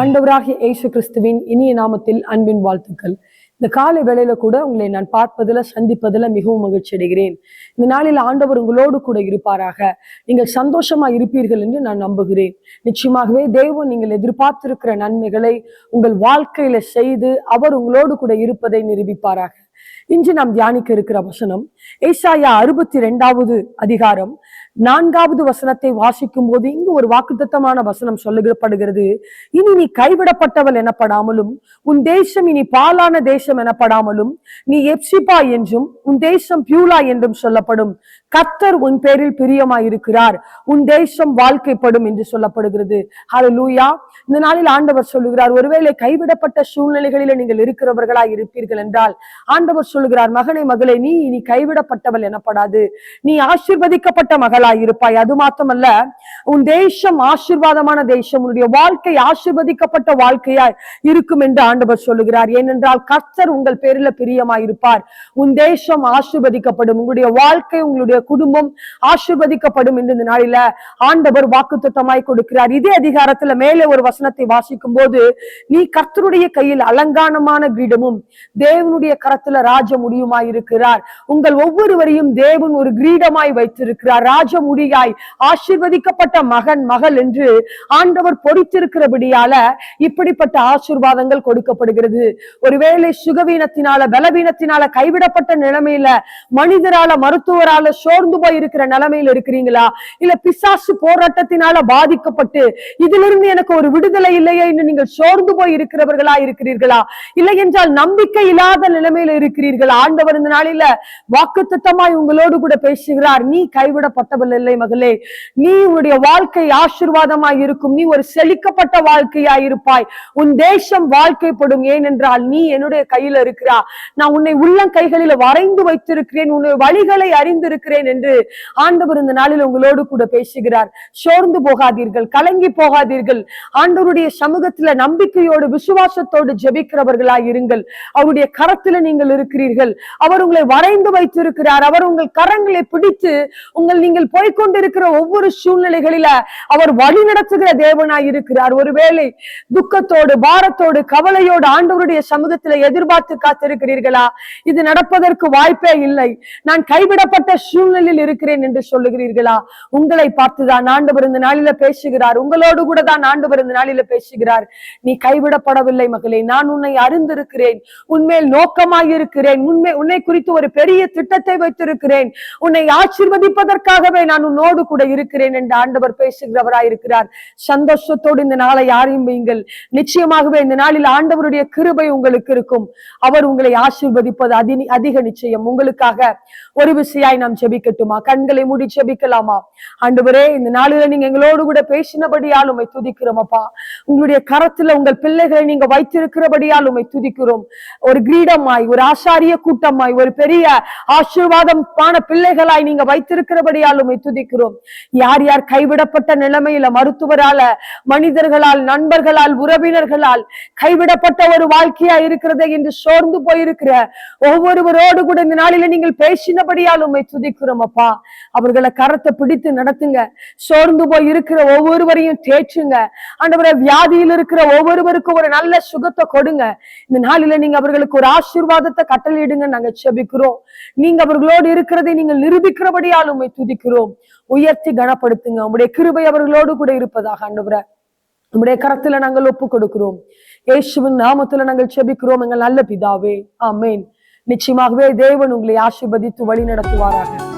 ஆண்டவராகிய இயேசு கிறிஸ்துவின் இனிய நாமத்தில் அன்பின் வாழ்த்துக்கள். இந்த காலை வேளையில கூட உங்களை நான் பார்ப்பதில் சந்திப்பதில் மிகவும் மகிழ்ச்சி அடைகிறேன். இந்த நாளில் ஆண்டவர் உங்களோடு கூட இருப்பாராக. நீங்கள் சந்தோஷமா இருப்பீர்கள் என்று நான் நம்புகிறேன். நிச்சயமாகவே தேவன் நீங்கள் எதிர்பார்த்திருக்கிற நன்மைகளை உங்கள் வாழ்க்கையில செய்து அவர் உங்களோடு கூட இருப்பதை நிரூபிப்பாராக. இன்று நாம் தியானிக்க இருக்கிற வசனம் ஏசாயா 62வது அதிகாரம் 4வது வசனத்தை வாசிக்கும் போது இங்கு ஒரு வாக்குத்தத்தமான வசனம் சொல்லப்படுகிறது. இனி நீ கைவிடப்பட்டவள் எனப்படாமலும் உன் தேசம் இனி பாலான தேசம் எனப்படாமலும் நீ எப்சிபா என்றும் உன் தேசம் பியூலா என்றும் சொல்லப்படும். கர்த்தர் உன் பேரில் பிரியமாயிருக்கிறார், உன் தேசம் வாழ்க்கைப்படும் என்று சொல்லப்படுகிறது. ஹல்லேலூயா. இந்த நாளில் ஆண்டவர் சொல்லுகிறார், ஒருவேளை கைவிடப்பட்ட சூழ்நிலைகளில நீங்கள் இருக்கிறவர்களாய் இருப்பீர்கள் என்றால் ஆண்டவர் சொல்லுகிறார், மகனே மகளே, நீ இனி கைவிடப்பட்டவள் எனப்படாது, நீ ஆசீர்வதிக்கப்பட்ட மகளாய் இருப்பாய். அது மாத்திரமல்ல, உன் தேசம் ஆசீர்வாதமான தேசம், உன்னுடைய வாழ்க்கை ஆசீர்வதிக்கப்பட்ட வாழ்க்கையாய் இருக்கும் என்று ஆண்டவர் சொல்லுகிறார். ஏனென்றால் கர்த்தர் உங்கள் பேரில பிரியமாயிருப்பார், உன் தேசம் ஆசீர்வதிக்கப்படும், உங்களுடைய வாழ்க்கை உங்களுடைய குடும்பம் ஆசீர்வதிக்கப்படும் என்று இந்த நாளில ஆண்டவர் வாக்குத்தத்தமாய் கொடுக்கிறார். இதே அதிகாரத்துல மேலே ஒரு வசனத்தை வாசிக்கும் போது, நீ கர்த்தருடைய கையில் அலங்காரமான கிரீடமும் தேவனுடைய கரத்துல ராஜ முடியுமாய் இருக்கிறார். உங்கள் ஒவ்வொருவரையும் தேவன் ஒரு கிரீடமாய் வைத்திருக்கிறார், ராஜ முடியாய் ஆசீர்வதிக்கப்பட்ட மகன் மகள் என்று ஆண்டவர் பொறித்திருக்கிறபடியால இப்படிப்பட்ட ஆசீர்வாதங்கள் கொடுக்கப்படுகிறது. ஒருவேளை சுகவீனத்தினால பலவீனத்தினால கைவிடப்பட்ட நிலைமையில மனிதரால மருத்துவரால சோர்ந்து போய் இருக்கிற நிலைமையில இருக்கிறீங்களா? இல்ல பிசாசு போராட்டத்தினால பாதிக்கப்பட்டு இதிலிருந்து எனக்கு ஒரு விடுதலை இல்லையே என்று நீங்கள் சோர்ந்து போய் இருக்கிறவர்களா இருக்கிறீர்களா? இல்லை என்றால் நம்பிக்கை இல்லாத நிலைமையில இருக்கிறீர்களா? ஆண்டவர் இந்த நாளில வாக்குத்தத்தமாய் உங்களோடு கூட பேசுகிறார். நீ கைவிடப்பட்டவள் இல்லை மகளே, நீ உன்னுடைய வாழ்க்கை ஆசீர்வாதமாய் இருக்கும், நீ ஒரு செழிக்கப்பட்ட வாழ்க்கையாய் இருப்பாய், உன் தேசம் வாழ்க்கைப்படும். ஏனென்றால் நீ என்னுடைய கையில இருக்கிறா, நான் உன்னை உள்ளம் கைகளில வரைந்து வைத்திருக்கிறேன், உன்னுடைய வழிகளை அறிந்திருக்கிறேன் என்று ஆண்டவர் இந்த நாளில் உங்களோடு கூட பேசுகிறார். சோர்ந்து போகாதீர்கள், கலங்கி போகாதீர்கள். ஆண்டவருடைய சமூகத்துல நம்பிக்கையோடு விசுவாசத்தோடு ஜெபிக்கிறவர்களாய் இருங்கள். அவருடைய கரத்துல நீங்கள் இருக்கிறீர்கள், அவர் உங்களை வரைந்து வைத்திருக்கிறார், அவர் உங்கள் கரங்களை பிடித்து நீங்கள் போய்கொண்டிருக்கிற ஒவ்வொரு சூழ்நிலைகளில அவர் வழி நடத்துகிற தேவனாய் இருக்கிறார். ஒருவேளை துக்கத்தோடு பாரத்தோடு கவலையோடு ஆண்டவருடைய சமூகத்துல எதிர்பார்த்து காத்திருக்கிறீர்களா? இது நடப்பதற்கு வாய்ப்பே இல்லை, நான் கைவிடப்பட்ட சூழ்நிலையில் இருக்கிறேன் என்று சொல்லுகிறீர்களா? உங்களை பார்த்துதான் ஆண்டவர் இந்த நாளில பேசுகிறார், உங்களோடு கூட தான் ஆண்டவர் இந்த நாளில பேசுகிறார். நீ கைவிடப்படவில்லை மகளே, நான் உன்னை அறிந்திருக்கிறேன், உன்மேல் நோக்கமாய் இருக்கிறேன், உன்னை குறித்து ஒரு பெரிய திட்டத்தை வைத்திருக்கிறேன், உன்னை ஆசீர்வதிப்பதற்காகவே நான் உன்னோடு கூட இருக்கிறேன் என்று ஆண்டவர் பேசுகிறவராய் இருக்கிறார். சந்தோஷத்தோடு இந்த நாளை ஆரம்பியுங்கள். நிச்சயமாகவே இந்த நாளில் ஆண்டவருடைய கிருபை உங்களுக்கு இருக்கும், அவர் உங்களை ஆசீர்வதிப்பது அதிக நிச்சயம். உங்களுக்காக ஒரு விஷயாய் நாம் ஜெபிக்கட்டுமா? கண்களை மூடி ஜெபிக்கலாமா? ஆண்டவரே, இந்த நாளில நீங்க எங்களோடு கூட பேசினபடியால் உம்மை துதிக்கிறோம் அப்பா. உங்களுடைய கரத்துல உங்கள் பிள்ளைகளை நீங்க வைத்திருக்கிறபடியால் உம்மை துதிக்கிறோம். ஒரு கிரீடமாய், ஒரு ஆசாரிய கூட்டமாய், ஒரு பெரிய ஆசீர்வாதமான பிள்ளைகளாய் நீங்க வைத்திருக்கிறபடியால் உம்மை துதிக்கிறோம். யார் யார் கைவிடப்பட்ட நிலைமையில மருத்துவரால, மனிதர்களால், நண்பர்களால், உறவினர்களால் கைவிடப்பட்ட ஒரு வாழ்க்கையா இருக்கிறது என்று சோர்ந்து போயிருக்கிற ஒவ்வொருவரோடு கூட இந்த நாளில நீங்கள் பேசினபடியால் உம்மை துதிக்கிறோம் அப்பா. அவர்களை கரத்தை பிடித்து நடத்துங்க. சோர்ந்து போய் இருக்கிற ஒவ்வொருவரையும் தேற்றுங்க ஆண்டவரே. வியாதியில் இருக்கிற ஒவ்வொருவருக்கும் ஒரு நல்ல சுகத்தை கொடுங்க. இந்த நாளில நீங்க அவர்களுக்கு ஒரு ஆசீர்வாதத்தை கட்டளையிடுங்க. நாங்க செபிக்கிறோம். நீங்க அவர்களோடு இருக்கிறதை நீங்கள் நிரூபிக்கிறபடியால் உம்மை துதிக்கிறோம். உயர்த்தி கனப்படுத்துங்க. உங்களுடைய கிருபை அவர்களோடு கூட இருப்பதாக ஆண்டவரே நம்முடைய கரத்துல நாங்கள் ஒப்பு கொடுக்கிறோம். இயேசுவின் நாமத்துல நாங்கள் செபிக்கிறோம் எங்கள் நல்ல பிதாவே, ஆமென். நிச்சயமாகவே தேவன் உங்களை ஆசீர்வதித்து வழி நடத்துவாராக.